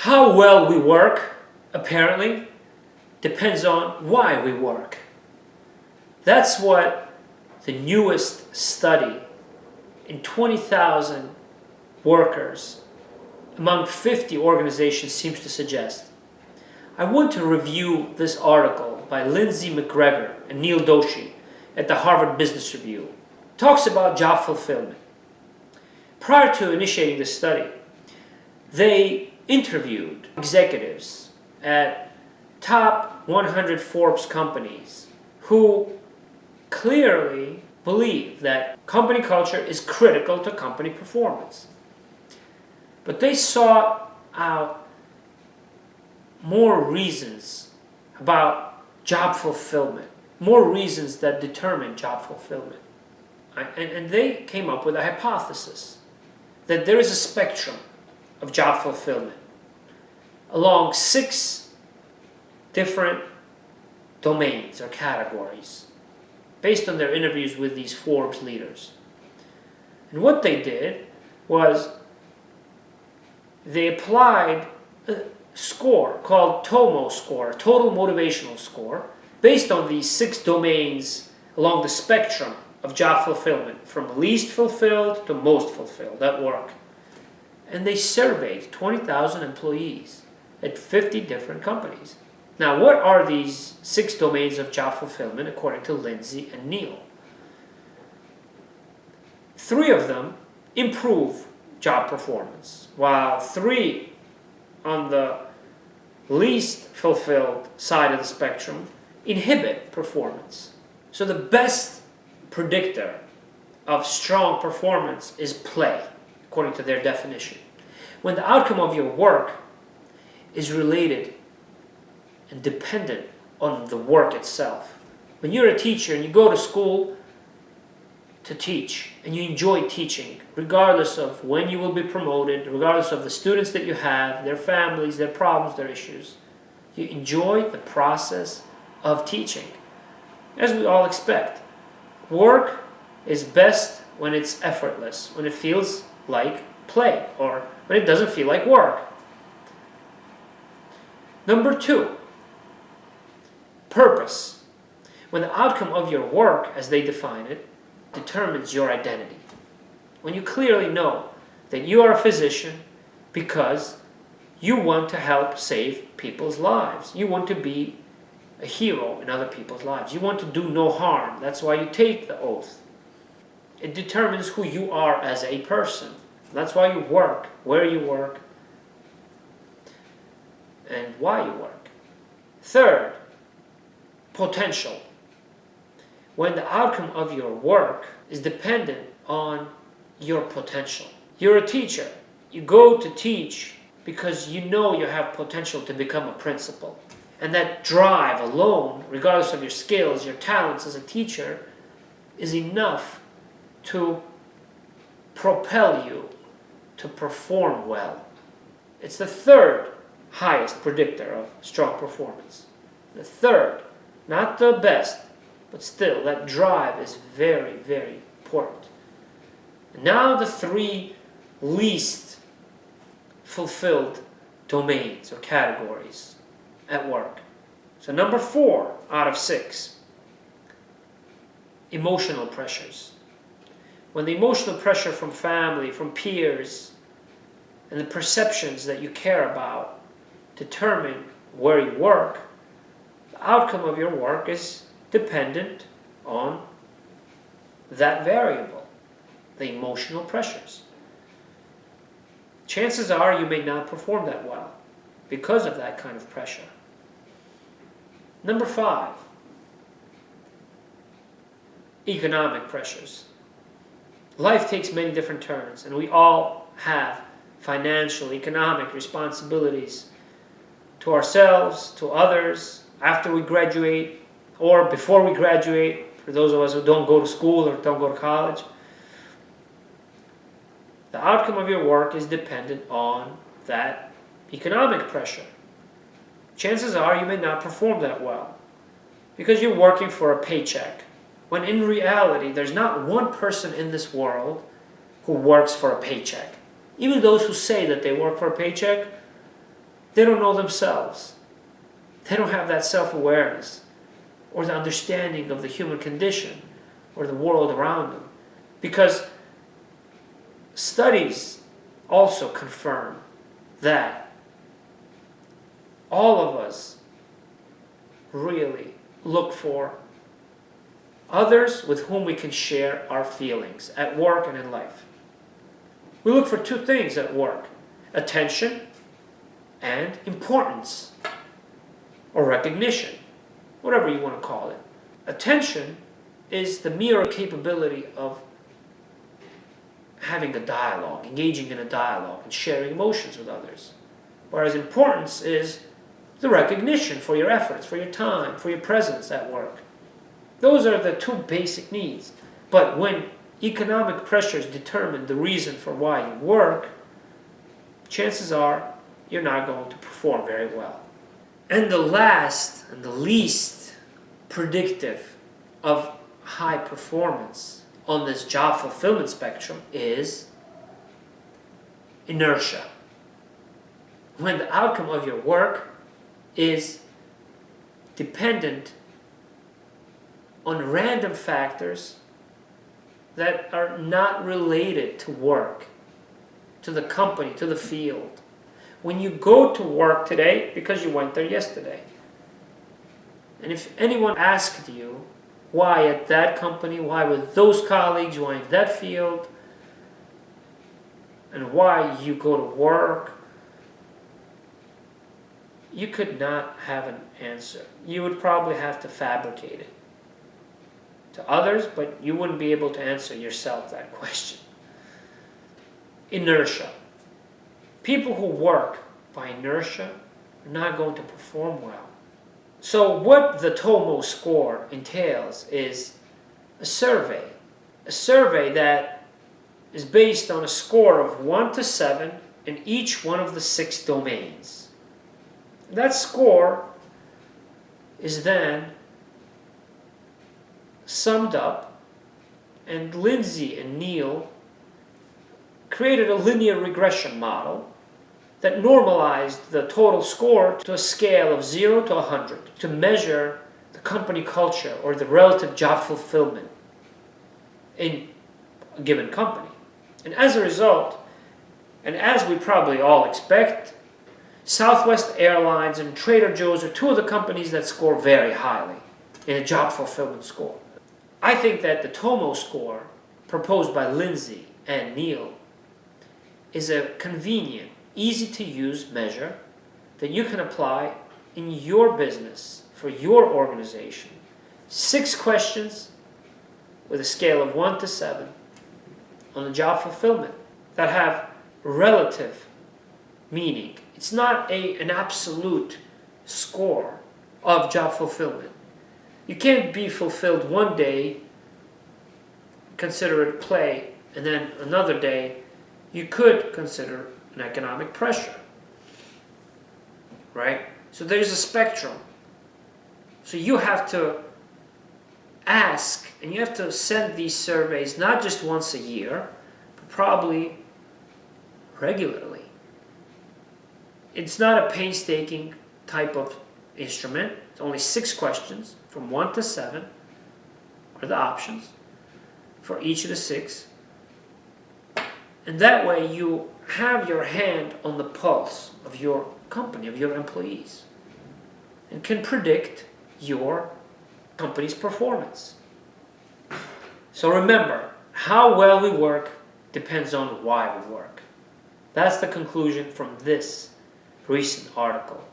How well we work, apparently, depends on why we work. That's what the newest study in 20,000 workers among 50 organizations seems to suggest. I want to review this article by Lindsay McGregor and Neil Doshi at the Harvard Business Review. It talks about job fulfillment. Prior to initiating this study, they interviewed executives at top 100 Forbes companies who clearly believe that company culture is critical to company performance. But they sought out more reasons about job fulfillment, more reasons that determine job fulfillment. And they came up with a hypothesis that there is a spectrum of job fulfillment along 6 different domains or categories based on their interviews with these Forbes leaders. And what they did was they applied a score called TOMO score, Total Motivational Score, based on these 6 domains along the spectrum of job fulfillment, from least fulfilled to most fulfilled at work. And they surveyed 20,000 employees at 50 different companies. Now, what are these 6 domains of job fulfillment according to Lindsay and Neil? 3 of them improve job performance, while 3 on the least fulfilled side of the spectrum inhibit performance. So the best predictor of strong performance is play, according to their definition. When the outcome of your work is related and dependent on the work itself. When you're a teacher and you go to school to teach and you enjoy teaching, regardless of when you will be promoted, regardless of the students that you have, their families, their problems, their issues, you enjoy the process of teaching. As we all expect, work is best when it's effortless, when it feels like play, or when it doesn't feel like work. Number 2, purpose. When the outcome of your work, as they define it, determines your identity. When you clearly know that you are a physician because you want to help save people's lives. You want to be a hero in other people's lives. You want to do no harm. That's why you take the oath. It determines who you are as a person. That's why you work, where you work, and why you work. 3rd, potential. When the outcome of your work is dependent on your potential. You're a teacher. You go to teach because you know you have potential to become a principal. And that drive alone, regardless of your skills, your talents as a teacher, is enough to propel you to perform well. It's the 3rd highest predictor of strong performance. The 3rd, not the best, but still, that drive is very, very important. Now the 3 least fulfilled domains or categories at work. So number 4 out of 6, emotional pressures. When the emotional pressure from family, from peers, and the perceptions that you care about determine where you work, the outcome of your work is dependent on that variable, the emotional pressures. Chances are you may not perform that well because of that kind of pressure. Number 5, economic pressures. Life takes many different turns, and we all have financial, economic responsibilities to ourselves, to others, after we graduate, or before we graduate, for those of us who don't go to school or don't go to college. The outcome of your work is dependent on that economic pressure. Chances are you may not perform that well because you're working for a paycheck, when in reality there's not one person in this world who works for a paycheck. Even those who say that they work for a paycheck They don't know themselves. They don't have that self-awareness or the understanding of the human condition or the world around them. Because studies also confirm that all of us really look for others with whom we can share our feelings at work and in life. We look for two things at work: attention and importance, or recognition, whatever you want to call it. Attention is the mere capability of having a dialogue, engaging in a dialogue, and sharing emotions with others. Whereas importance is the recognition for your efforts, for your time, for your presence at work. Those are the two basic needs. But when economic pressures determine the reason for why you work, chances are you're not going to perform very well. And the last and the least predictive of high performance on this job fulfillment spectrum is inertia. When the outcome of your work is dependent on random factors that are not related to work, to the company, to the field. When you go to work today, because you went there yesterday, and if anyone asked you why at that company, why with those colleagues, why in that field, and why you go to work, you could not have an answer. You would probably have to fabricate it to others, but you wouldn't be able to answer yourself that question. Inertia. People who work by inertia are not going to perform well. So what the TOMO score entails is a survey that is based on a score of 1 to 7 in each one of the 6 domains. That score is then summed up, and Lindsay and Neil created a linear regression model that normalized the total score to a scale of 0 to 100 to measure the company culture or the relative job fulfillment in a given company. And as a result, and as we probably all expect, Southwest Airlines and Trader Joe's are two of the companies that score very highly in a job fulfillment score. I think that the TOMO score proposed by Lindsay and Neil is a convenient, easy-to-use measure that you can apply in your business for your organization. 6 questions with a scale of 1 to 7 on the job fulfillment that have relative meaning. It's not an absolute score of job fulfillment. You can't be fulfilled one day, consider it play, and then another day you could consider an economic pressure. Right? So there's a spectrum. So you have to ask, and you have to send these surveys not just once a year, but probably regularly. It's not a painstaking type of instrument. It's only 6 questions from 1 to 7 are the options for each of the 6. And that way you have your hand on the pulse of your company, of your employees, and can predict your company's performance. So remember, how well we work depends on why we work. That's the conclusion from this recent article.